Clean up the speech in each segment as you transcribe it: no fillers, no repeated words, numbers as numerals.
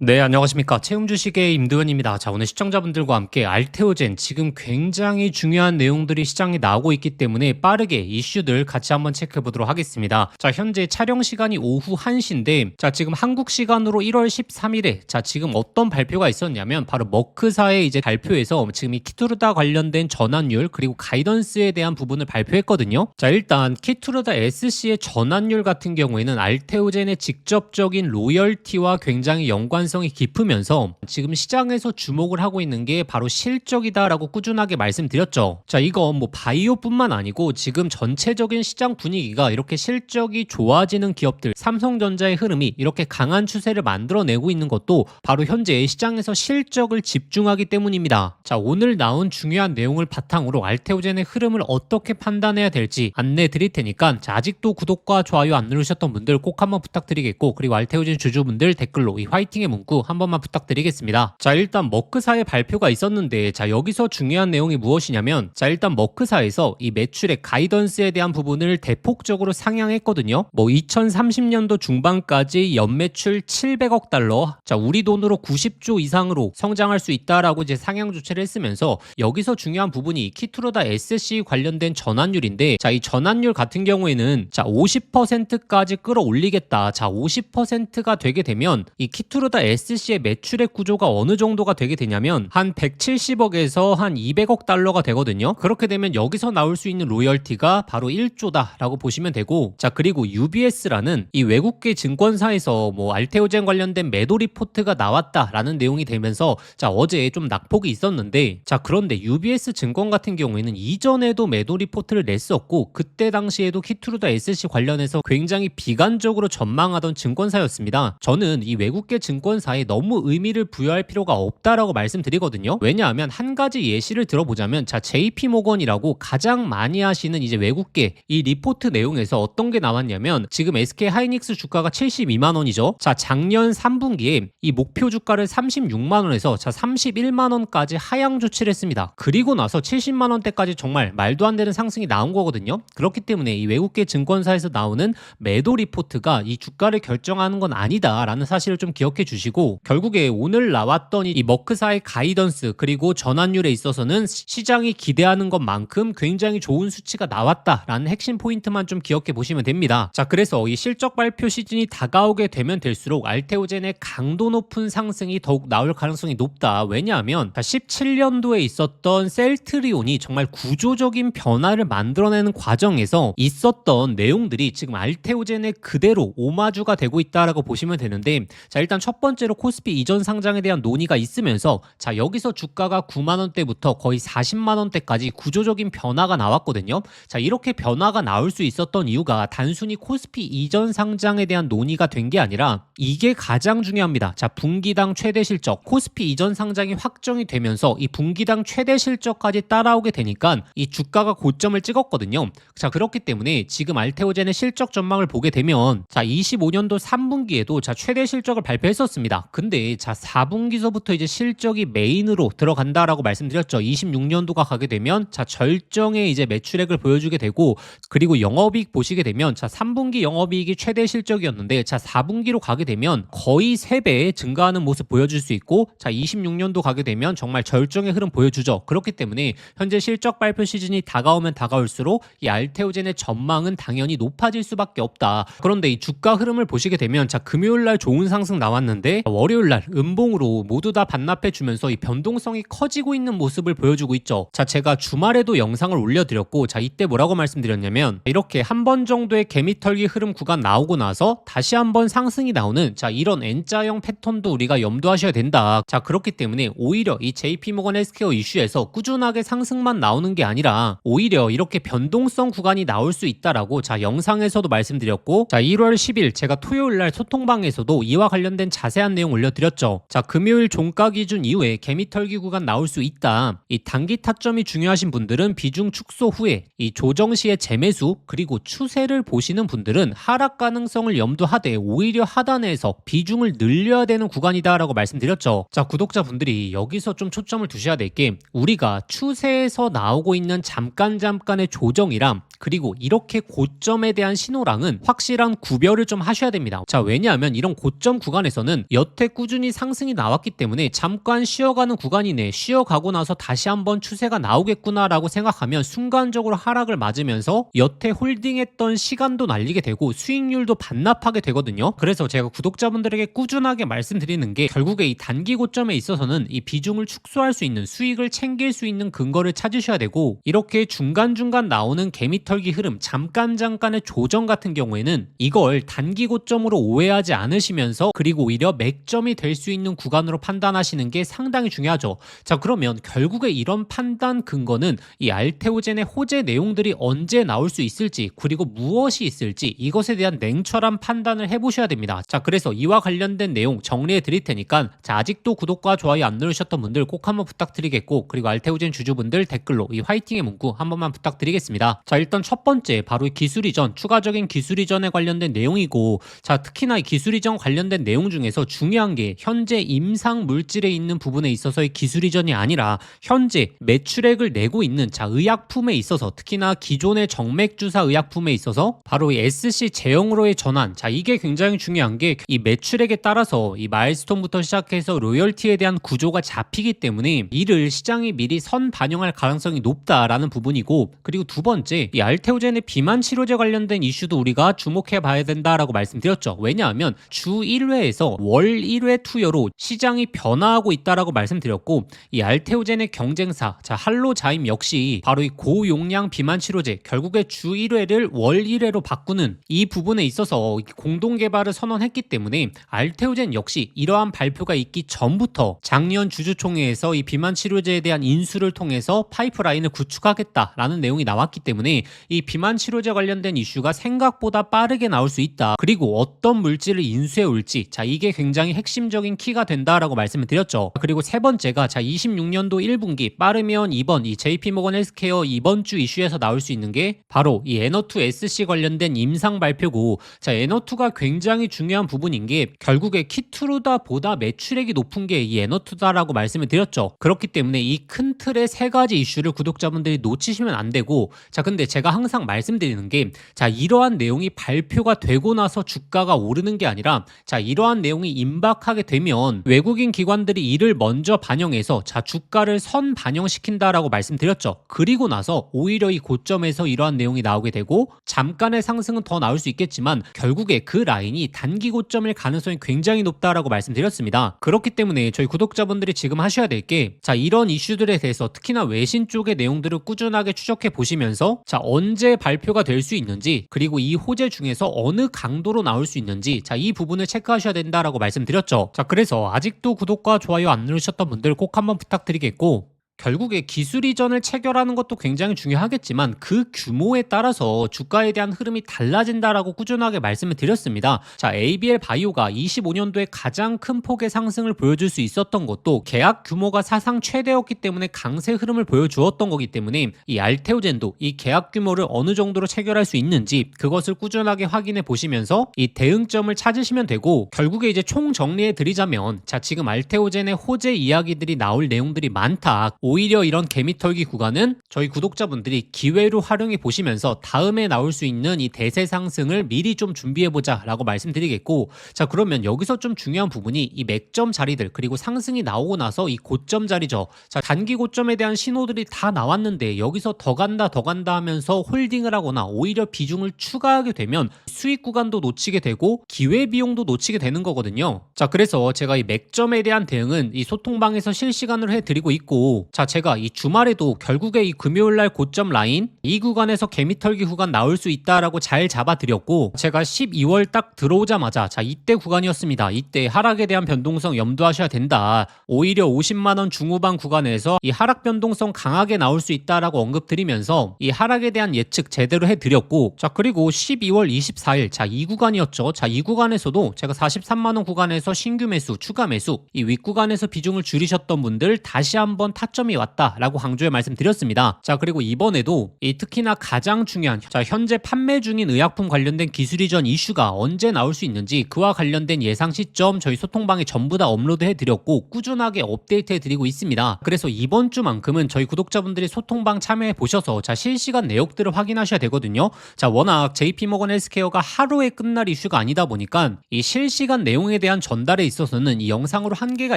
네, 안녕하십니까. 채움 주식의 임도현입니다. 자, 오늘 시청자분들과 함께 알테오젠 지금 굉장히 중요한 내용들이 시장에 나오고 있기 때문에 빠르게 이슈들 같이 한번 체크해 보도록 하겠습니다. 자, 현재 촬영 시간이 오후 1시인데 자, 지금 한국 시간으로 1월 13일에 자, 지금 어떤 발표가 있었냐면 바로 머크사의 이제 발표에서 지금 이 키투르다 관련된 전환율 그리고 가이던스에 대한 부분을 발표했거든요. 자, 일단 키투르다 SC의 전환율 같은 경우에는 알테오젠의 직접적인 로열티와 굉장히 연관성이 깊으면서 지금 시장에서 주목을 하고 있는 게 바로 실적이다라고 꾸준하게 말씀드렸죠. 자, 이거 뭐 바이오뿐만 아니고 지금 전체적인 시장 분위기가 이렇게 실적이 좋아지는 기업들, 삼성전자의 흐름이 이렇게 강한 추세를 만들어내고 있는 것도 바로 현재 시장에서 실적을 집중하기 때문입니다. 자, 오늘 나온 중요한 내용을 바탕으로 알테오젠의 흐름을 어떻게 판단해야 될지 안내 드릴 테니까 자, 아직도 구독과 좋아요 안 누르셨던 분들 꼭 한번 부탁드리겠고, 그리고 알테오젠 주주분들 댓글로 이 화이팅의 문구 한 번만 부탁드리겠습니다. 자, 일단 머크사의 발표가 있었는데 자, 여기서 중요한 내용이 무엇이냐면 자, 일단 머크사에서 이 매출의 가이던스에 대한 부분을 대폭적으로 상향했거든요. 뭐 2030년도 중반까지 연매출 700억 달러, 자, 우리 돈으로 90조 이상으로 성장할 수 있다라고 이제 상향 조치를 했으면서 여기서 중요한 부분이 키투르다 SC 관련된 전환율인데 자, 이 전환율 같은 경우에는 자, 50%까지 끌어올리겠다. 자, 50%가 되게 되면 이 키투르다 SC의 매출액 구조가 어느 정도가 되게 되냐면 한 170억에서 한 200억 달러가 되거든요. 그렇게 되면 여기서 나올 수 있는 로열티가 바로 1조다라고 보시면 되고, 자, 그리고 UBS라는 이 외국계 증권사에서 뭐 알테오젠 관련된 매도 리포트가 나왔다라는 내용이 되면서 자, 어제 좀 낙폭이 있었는데 자, 그런데 UBS 증권 같은 경우에는 이전에도 매도 리포트를 냈었고 그때 당시에도 키투르다 SC 관련해서 굉장히 비관적으로 전망하던 증권사였습니다. 저는 이 외국계 증권사에 너무 의미를 부여할 필요가 없다라고 말씀드리거든요. 왜냐하면 한 가지 예시를 들어보자면 자, JP모건이라고 가장 많이 하시는 이제 외국계 이 리포트 내용에서 어떤 게 나왔냐면 지금 SK하이닉스 주가가 72만 원이죠. 자, 작년 3분기에 이 목표 주가를 36만 원에서 자, 31만 원까지 하향 조치를 했습니다. 그리고 나서 70만 원대까지 정말 말도 안 되는 상승이 나온 거거든요. 그렇기 때문에 이 외국계 증권사에서 나오는 매도 리포트가 이 주가를 결정하는 건 아니다라는 사실을 좀 기억해 주시고, 결국에 오늘 나왔던 이 머크사의 가이던스 그리고 전환율에 있어서는 시장이 기대하는 것만큼 굉장히 좋은 수치가 나왔다라는 핵심 포인트만 좀 기억해 보시면 됩니다. 자, 그래서 이 실적 발표 시즌이 다가오게 되면 될수록 알테오젠의 강도 높은 상승이 더욱 나올 가능성이 높다. 왜냐하면 17년도에 있었던 셀트리온이 정말 구조적인 변화를 만들어내는 과정에서 있었던 내용들이 지금 알테오젠에 그대로 오마주가 되고 있다라고 보시면 되는데 자, 일단 첫 번째로 코스피 이전 상장에 대한 논의가 있으면서 자, 여기서 주가가 9만 원대부터 거의 40만 원대까지 구조적인 변화가 나왔거든요. 자, 이렇게 변화가 나올 수 있었던 이유가 단순히 코스피 이전 상장에 대한 논의가 된 게 아니라 이게 가장 중요합니다. 자, 분기당 최대 실적, 코스피 이전 상장이 확정이 되면서 이 분기당 최대 실적까지 따라오게 되니까 이 주가가 고점을 찍었거든요. 자, 그렇기 때문에 지금 알테오젠의 실적 전망을 보게 되면 자, 25년도 3분기에도 자, 최대 실적을 발표했었습니다. 근데 자, 4분기서부터 이제 실적이 메인으로 들어간다라고 말씀드렸죠. 26년도가 가게 되면 자, 절정의 이제 매출액을 보여주게 되고, 그리고 영업이익 보시게 되면 자, 3분기 영업이익이 최대 실적이었는데 자, 4분기로 가게 되면 거의 3배 증가하는 모습 보여줄 수 있고, 자, 26년도 가게 되면 정말 절정의 흐름 보여주죠. 그렇기 때문에 현재 실적 발표 시즌이 다가오면 다가올수록 이 알테오젠의 전망은 당연히 높아질 수밖에 없다. 그런데 이 주가 흐름을 보시게 되면 자, 금요일날 좋은 상승 나왔는데 월요일날 음봉으로 모두 다 반납해 주면서 이 변동성이 커지고 있는 모습을 보여주고 있죠. 자, 제가 주말에도 영상을 올려드렸고 자, 이때 뭐라고 말씀드렸냐면 이렇게 한 번 정도의 개미털기 흐름 구간 나오고 나서 다시 한번 상승이 나오는 자, 이런 N자형 패턴도 우리가 염두하셔야 된다. 자, 그렇기 때문에 오히려 이 JP모건 헬스케어 이슈에서 꾸준하게 상승만 나오는 게 아니라 오히려 이렇게 변동성 구간이 나올 수 있다라고 자, 영상에서도 말씀드렸고 자, 1월 10일 제가 토요일날 소통방에서도 이와 관련된 자세한 내용 올려드렸죠. 자, 금요일 종가 기준 이후에 개미털기 구간 나올 수 있다. 이 단기 타점이 중요하신 분들은 비중 축소 후에 이 조정 시의 재매수 그리고 추세를 보시는 분들은 하락 가능성을 염두하되 오히려 하단에서 비중을 늘려야 되는 구간이다라고 말씀드렸죠. 자, 구독자분들이 여기서 좀 초점을 두셔야 될 게 우리가 추세에서 나오고 있는 잠깐의 조정이랑 그리고 이렇게 고점에 대한 신호랑은 확실한 구별을 좀 하셔야 됩니다. 자, 왜냐하면 이런 고점 구간에서는 여태 꾸준히 상승이 나왔기 때문에 잠깐 쉬어가는 구간이네, 쉬어가고 나서 다시 한번 추세가 나오겠구나라고 생각하면 순간적으로 하락을 맞으면서 여태 홀딩했던 시간도 날리게 되고 수익률도 반납하게 되거든요. 그래서 제가 구독자분들에게 꾸준하게 말씀드리는 게 결국에 이 단기 고점에 있어서는 이 비중을 축소할 수 있는, 수익을 챙길 수 있는 근거를 찾으셔야 되고, 이렇게 중간중간 나오는 개미털기 흐름, 잠깐의 조정 같은 경우에는 이걸 단기 고점으로 오해하지 않으시면서, 그리고 오히려 맥점이 될 수 있는 구간으로 판단하시는 게 상당히 중요하죠. 자, 그러면 결국에 이런 판단 근거는 이 알테오젠의 호재 내용들이 언제 나올 수 있을지, 그리고 무엇이 있을지, 이것에 대한 냉철한 판단을 해보셔야 됩니다. 자, 그래서 이와 관련된 내용 정리해 드릴 테니까, 자, 아직도 구독과 좋아요 안 누르셨던 분들 꼭 한번 부탁드리겠고, 그리고 알테오젠 주주분들 댓글로 이 화이팅의 문구 한 번만 부탁드리겠습니다. 자, 일단 첫 번째 바로 이 기술 이전, 추가적인 기술 이전에 관련된 내용이고, 자, 특히나 이 기술 이전 관련된 내용 중에서 중요한 게 현재 임상 물질에 있는 부분에 있어서의 기술 이전이 아니라 현재 매출액을 내고 있는, 자, 의약품에 있어서, 특히나 기존의 정맥 주사 의약품에 있어서 바로 이 SC 제형으로의 전환, 자, 이게 굉장히 중요한 게 이 매출액에 따라서 이 마일스톤부터 시작해서 로열티에 대한 구조가 잡히기 때문에 이를 시장이 미리 선 반영할 가능성이 높다라는 부분이고, 그리고 두 번째, 이 알테오젠의 비만 치료제 관련된 이슈도 우리가 주목해 봐야 된다라고 말씀드렸죠. 왜냐하면 주 1회에서 월 1회 투여로 시장이 변화하고 있다라고 말씀드렸고, 이 알테오젠의 경쟁사, 자, 할로자임 역시 바로 이 고용량 비만 치료제, 결국에 주 1회를 월 1회로 바꾸는 이 부분에 있어서 공동 개발을 선언했기 때문에 알테오젠 역시 이러한 발표가 있기 전부터 작년 주주총회에서 이 비만 치료제에 대한 인수를 통해서 파이프라인을 구축하겠다라는 내용이 나왔기 때문에 이 비만 치료제 관련된 이슈가 생각보다 빠르게 나올 수 있다. 그리고 어떤 물질을 인수해 올지, 자, 이게 굉장히 핵심적인 키가 된다라고 말씀을 드렸죠. 그리고 세 번째가, 자, 26년도 1분기 빠르면 이번 이 JP모건 헬스케어 이번 주 이슈에서 나올 수 있는 게 바로 이 에너2 SC 관련된 임상 발표고, 자, 에너2가 굉장히 중요한 부분인 게 결국에 키트루다 보다 매출액이 높은 게 이 에너2다라고 말씀을 드렸죠. 그렇기 때문에 이 큰 틀의 세 가지 이슈를 구독자분들이 놓치시면 안 되고, 자, 근데 제가 항상 말씀드리는 게, 자, 이러한 내용이 발표가 되고 나서 주가가 오르는 게 아니라, 자, 이러한 내용이 임박하게 되면 외국인 기관들이 이를 먼저 반영해서, 자, 주가를 선 반영시킨다라고 말씀드렸죠. 그리고 나서 오히려 이 고점에서 이러한 내용이 나오게 되고 잠깐의 상승은 더 나올 수 있겠지만 결국에 그 라인이 단기 고점일 가능성이 굉장히 높다라고 말씀드렸습니다. 그렇기 때문에 저희 구독자분들이 지금 하셔야 될 게, 자, 이런 이슈들에 대해서 특히나 외신 쪽의 내용들을 꾸준하게 추적해 보시면서, 자, 언제 발표가 될 수 있는지, 그리고 이 호재 중에서 어느 강도로 나올 수 있는지, 자, 이 부분을 체크하셔야 된다라고 말씀드렸죠. 자, 그래서 아직도 구독과 좋아요 안 누르셨던 분들 꼭 한번 부탁드리겠고, 결국에 기술 이전을 체결하는 것도 굉장히 중요하겠지만 그 규모에 따라서 주가에 대한 흐름이 달라진다라고 꾸준하게 말씀을 드렸습니다. 자, ABL 바이오가 25년도에 가장 큰 폭의 상승을 보여줄 수 있었던 것도 계약 규모가 사상 최대였기 때문에 강세 흐름을 보여주었던 거기 때문에 이 알테오젠도 이 계약 규모를 어느 정도로 체결할 수 있는지 그것을 꾸준하게 확인해 보시면서 이 대응점을 찾으시면 되고, 결국에 이제 총 정리해 드리자면, 자, 지금 알테오젠의 호재 이야기들이 나올 내용들이 많다. 오히려 이런 개미털기 구간은 저희 구독자분들이 기회로 활용해 보시면서 다음에 나올 수 있는 이 대세 상승을 미리 좀 준비해보자 라고 말씀드리겠고, 자, 그러면 여기서 좀 중요한 부분이 이 맥점 자리들, 그리고 상승이 나오고 나서 이 고점 자리죠. 자, 단기 고점에 대한 신호들이 다 나왔는데 여기서 더 간다 하면서 홀딩을 하거나 오히려 비중을 추가하게 되면 수익 구간도 놓치게 되고 기회 비용도 놓치게 되는 거거든요. 자, 그래서 제가 이 맥점에 대한 대응은 이 소통방에서 실시간으로 해드리고 있고, 자, 제가 이 주말에도 결국에 이 금요일날 고점 라인 이 구간에서 개미털기 구간 나올 수 있다라고 잘 잡아드렸고, 제가 12월 딱 들어오자마자, 자, 이때 구간이었습니다. 이때 하락에 대한 변동성 염두하셔야 된다. 오히려 50만원 중후반 구간에서 이 하락 변동성 강하게 나올 수 있다라고 언급드리면서 이 하락에 대한 예측 제대로 해드렸고, 자, 그리고 12월 24일, 자, 이 구간이었죠. 자, 이 구간에서도 제가 43만원 구간에서 신규 매수, 추가 매수, 이 윗구간에서 비중을 줄이셨던 분들 다시 한번 타점 타점이 왔다라고 강조해 말씀드렸습니다. 자, 그리고 이번에도 특히나 가장 중요한 현재 판매 중인 의약품 관련된 기술 이전 이슈가 언제 나올 수 있는지 그와 관련된 예상 시점 저희 소통방에 전부 다 업로드해 드렸고 꾸준하게 업데이트해 드리고 있습니다. 그래서 이번 주만큼은 저희 구독자분들이 소통방 참여해 보셔서 실시간 내역들을 확인하셔야 되거든요. 자, 워낙 JP모건 헬스케어가 하루에 끝날 이슈가 아니다 보니까 이 실시간 내용에 대한 전달에 있어서는 이 영상으로 한계가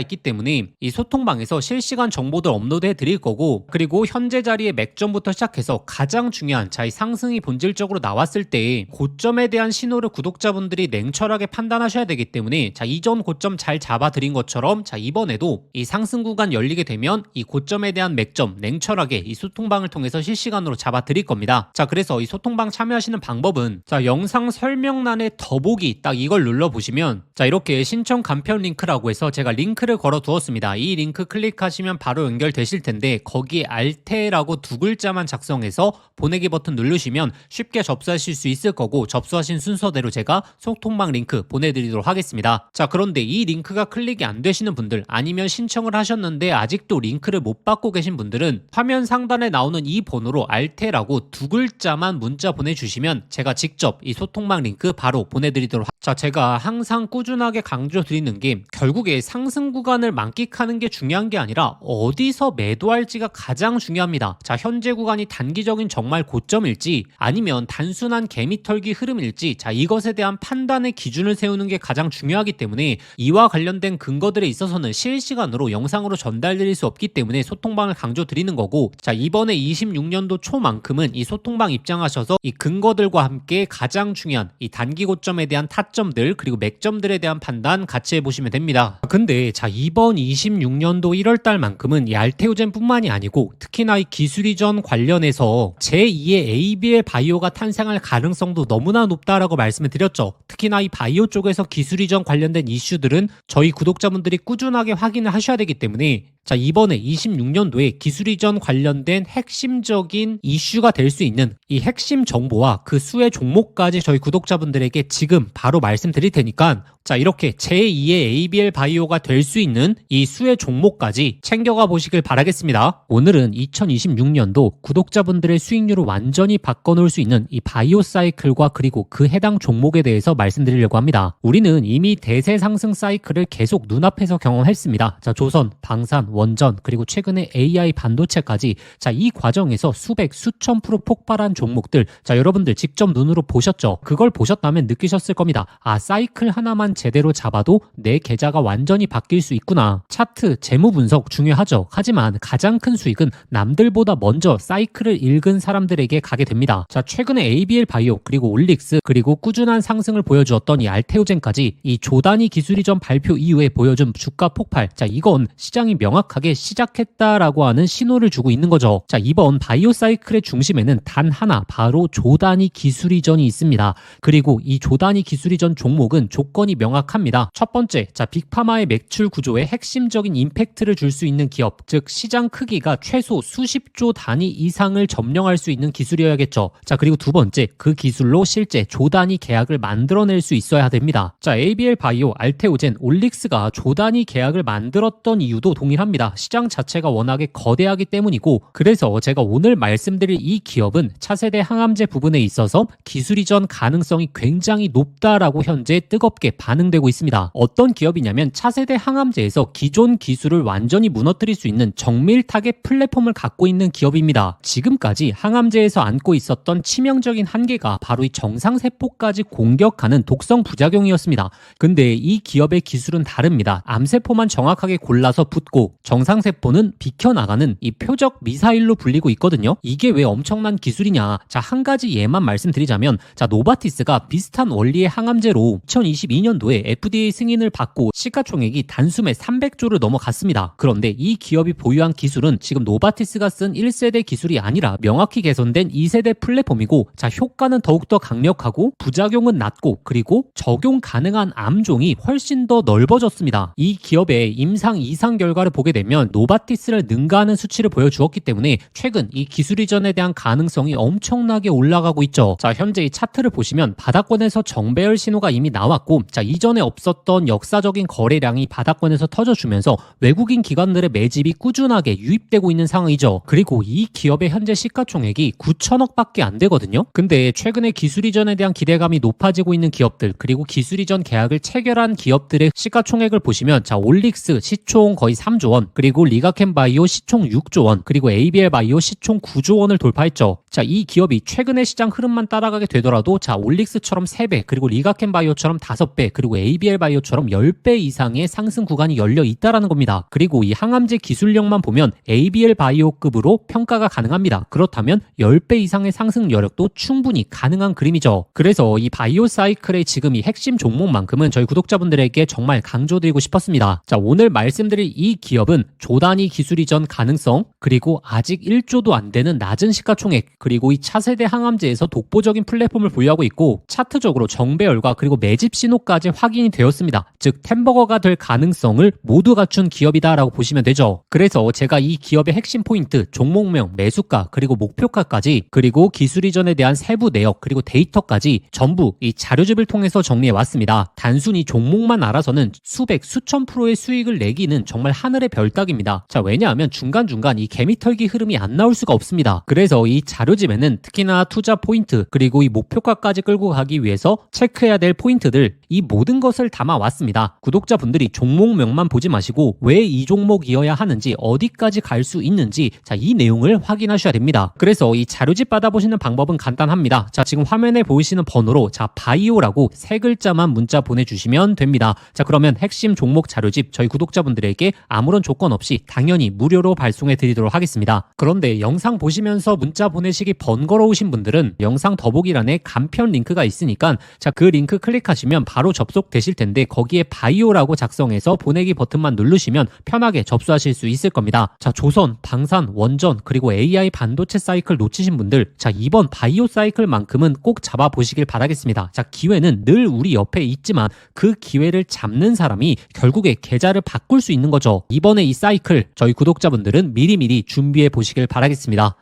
있기 때문에 이 소통방에서 실시간 정보들 업로드해 드릴 거고, 그리고 현재 자리에 맥점부터 시작해서 가장 중요한 이 상승이 본질적으로 나왔을 때 고점에 대한 신호를 구독자분들이 냉철하게 판단하셔야 되기 때문에 이전 고점 잘 잡아드린 것처럼 이번에도 이 상승 구간 열리게 되면 이 고점에 대한 맥점 냉철하게 이 소통방을 통해서 실시간으로 잡아드릴 겁니다. 자, 그래서 이 소통방 참여하시는 방법은 영상 설명란에 더보기 딱 이걸 눌러보시면 이렇게 신청 간편 링크라고 해서 제가 링크를 걸어 두었습니다. 이 링크 클릭하시면 바로 연결되실 텐데 거기에 알테라고 두 글자만 작성해서 보내기 버튼 누르시면 쉽게 접수하실 수 있을 거고, 접수하신 순서대로 제가 소통방 링크 보내드리도록 하겠습니다. 자, 그런데 이 링크가 클릭이 안 되시는 분들, 아니면 신청을 하셨는데 아직도 링크를 못 받고 계신 분들은 화면 상단에 나오는 이 번호로 알테라고 두 글자만 문자 보내주시면 제가 직접 이 소통방 링크 바로 보내드리도록 자, 제가 항상 꾸준하게 강조드리는 게 결국에 상승 구간을 만끽하는 게 중요한 게 아니라 어디서 매도할지가 가장 중요합니다. 자, 현재 구간이 단기적인 정말 고점일지 아니면 단순한 개미털기 흐름일지 이것에 대한 판단의 기준을 세우는 게 가장 중요하기 때문에 이와 관련된 근거들에 있어서는 실시간으로 영상으로 전달드릴 수 없기 때문에 소통방을 강조드리는 거고, 이번에 26년도 초만큼은 이 소통방 입장하셔서 이 근거들과 함께 가장 중요한 이 단기 고점에 대한 타점들 그리고 맥점들에 대한 판단 같이 해보시면 됩니다. 근데 이번 26년도 1월달만큼은 이 알테오젠 뿐만이 아니고 특히나 이 기술 이전 관련해서 제2의 ABL 바이오가 탄생할 가능성도 너무나 높다라고 말씀을 드렸죠. 특히나 이 바이오 쪽에서 기술 이전 관련된 이슈들은 저희 구독자분들이 꾸준하게 확인을 하셔야 되기 때문에 이번에 26년도에 기술 이전 관련된 핵심적인 이슈가 될 수 있는 이 핵심 정보와 그 수의 종목까지 저희 구독자분들에게 지금 바로 말씀드릴 테니까 이렇게 제2의 ABL 바이오가 될 수 있는 이 수의 종목까지 챙겨가 보시길 바라겠습니다. 오늘은 2026년도 구독자분들의 수익률을 완전히 바꿔놓을 수 있는 이 바이오 사이클과 그리고 그 해당 종목에 대해서 말씀드리려고 합니다. 우리는 이미 대세 상승 사이클을 계속 눈앞에서 경험했습니다. 조선, 방산, 원전, 그리고 최근에 AI 반도체까지 이 과정에서 수천 프로 폭발한 종목들 여러분들 직접 눈으로 보셨죠? 그걸 보셨다면 느끼셨을 겁니다. 사이클 하나만 제대로 잡아도 내 계좌가 완전히 바뀔 수 있구나. 차트, 재무 분석 중요하죠. 하지만 가장 큰 수익은 남들보다 먼저 사이클을 읽은 사람들에게 가게 됩니다. 최근에 ABL 바이오 그리고 올릭스 그리고 꾸준한 상승을 보여주었던 이 알테오젠까지 이 조단위 기술 이전 발표 이후에 보여준 주가 폭발, 이건 시장이 명확하게 시작했다라고 하는 신호를 주고 있는 거죠. 이번 바이오 사이클의 중심에는 단 하나, 바로 조단위 기술 이전이 있습니다. 그리고 이 조단위 기술 이전 종목은 조건이 명확합니다. 첫 번째, 빅파마의 매출 구조에 핵심적인 임팩트를 줄 수 있는 기업, 즉 시장 크기가 최소 수십조 단위 이상을 점령할 수 있는 기술이어야겠죠. 그리고 두 번째, 그 기술로 실제 조단위 계약을 만들어낼 수 있어야 됩니다. ABL 바이오, 알테오젠, 올릭스가 조단위 계약을 만들었던 이유도 동일합니다. 시장 자체가 워낙에 거대하기 때문이고, 그래서 제가 오늘 말씀드릴 이 기업은 차세대 항암제 부분에 있어서 기술 이전 가능성이 굉장히 높다라고 현재 뜨겁게 반응되고 있습니다. 어떤 기업이냐면 차세대 항암제에서 기존 기술을 완전히 무너뜨릴 수 있는 정밀 타겟 플랫폼을 갖고 있는 기업입니다. 지금까지 항암제에서 안고 있었던 치명적인 한계가 바로 이 정상세포까지 공격하는 독성 부작용이었습니다. 근데 이 기업의 기술은 다릅니다. 암세포만 정확하게 골라서 붙고 정상세포는 비켜나가는 이 표적 미사일로 불리고 있거든요. 이게 왜 엄청난 기술이냐? 한 가지 예만 말씀드리자면 노바티스가 비슷한 원리의 항암제로 2022년도에 FDA 승인을 받고 시가총액이 단숨에 300조를 넘어갔습니다. 그런데 이 기업이 보유한 기술은 지금 노바티스가 쓴 1세대 기술이 아니라 명확히 개선된 2세대 플랫폼이고, 효과는 더욱더 강력하고 부작용은 낮고 그리고 적용 가능한 암종이 훨씬 더 넓어졌습니다. 이 기업의 임상 이상 결과를 보게 되면 노바티스를 능가하는 수치를 보여주었기 때문에 최근 이 기술 이전에 대한 가능성이 엄청나게 올라가고 있죠. 현재 이 차트를 보시면 바닥권에서 정배열 신호가 이미 나왔고, 이전에 없었던 역사적인 거래량이 바닥권에서 터져주면서 외국인 기관들의 매집이 꾸준히 꾸준하게 유입되고 있는 상황이죠. 그리고 이 기업의 현재 시가총액이 9천억밖에 안 되거든요. 근데 최근에 기술 이전에 대한 기대감이 높아지고 있는 기업들, 그리고 기술 이전 계약을 체결한 기업들의 시가총액을 보시면 올릭스 시총 거의 3조 원, 그리고 리가켄 바이오 시총 6조 원, 그리고 ABL 바이오 시총 9조 원을 돌파했죠. 이 기업이 최근의 시장 흐름만 따라가게 되더라도 올릭스처럼 3배, 그리고 리가켄 바이오처럼 5배, 그리고 ABL 바이오처럼 10배 이상의 상승 구간이 열려 있다라는 겁니다. 그리고 이 항암제 기술력만 보면 ABL 바이오급으로 평가가 가능합니다. 그렇다면 10배 이상의 상승 여력도 충분히 가능한 그림이죠. 그래서 이 바이오 사이클의 지금 이 핵심 종목만큼은 저희 구독자분들에게 정말 강조드리고 싶었습니다. 오늘 말씀드릴 이 기업은 조단위 기술 이전 가능성, 그리고 아직 1조도 안 되는 낮은 시가총액, 그리고 이 차세대 항암제에서 독보적인 플랫폼을 보유하고 있고 차트적으로 정배열과 그리고 매집 신호까지 확인이 되었습니다. 즉 템버거가 될 가능성을 모두 갖춘 기업이다라고 보시면 되죠. 그래서 제가 이 기업의 핵심 포인트, 종목명, 매수가, 그리고 목표가까지, 그리고 기술 이전에 대한 세부 내역, 그리고 데이터까지 전부 이 자료집을 통해서 정리해 왔습니다. 단순히 종목만 알아서는 수백, 수천 프로의 수익을 내기는 정말 하늘의 별 따기입니다. 왜냐하면 중간중간 이 개미털기 흐름이 안 나올 수가 없습니다. 그래서 이 자료집에는 특히나 투자 포인트, 그리고 이 목표가까지 끌고 가기 위해서 체크해야 될 포인트들, 이 모든 것을 담아왔습니다. 구독자분들이 종목명만 보지 마시고 왜 이 종목이어야 하는지, 어디까지 갈 수 있는지 이 내용을 확인하셔야 됩니다. 그래서 이 자료집 받아보시는 방법은 간단합니다. 지금 화면에 보이시는 번호로 바이오라고 3글자만 문자 보내주시면 됩니다. 그러면 핵심 종목 자료집 저희 구독자분들에게 아무런 조건 없이 당연히 무료로 발송해 드리도록 하겠습니다. 그런데 영상 보시면서 문자 보내시기 번거로우신 분들은 영상 더보기란에 간편 링크가 있으니까 그 링크 클릭하시면 바로 접속되실 텐데 거기에 바이오라고 작성해서 보내기 버튼만 누르시면 편하게 접수하실 수 있을 겁니다. 조선, 방산, 원전, 그리고 AI 반도체 사이클 놓치신 분들 이번 바이오 사이클만큼은 꼭 잡아보시길 바라겠습니다. 기회는 늘 우리 옆에 있지만 그 기회를 잡는 사람이 결국에 계좌를 바꿀 수 있는 거죠. 이번에 이 사이클 저희 구독자분들은 미리미리 준비해 보시길 바라겠습니다.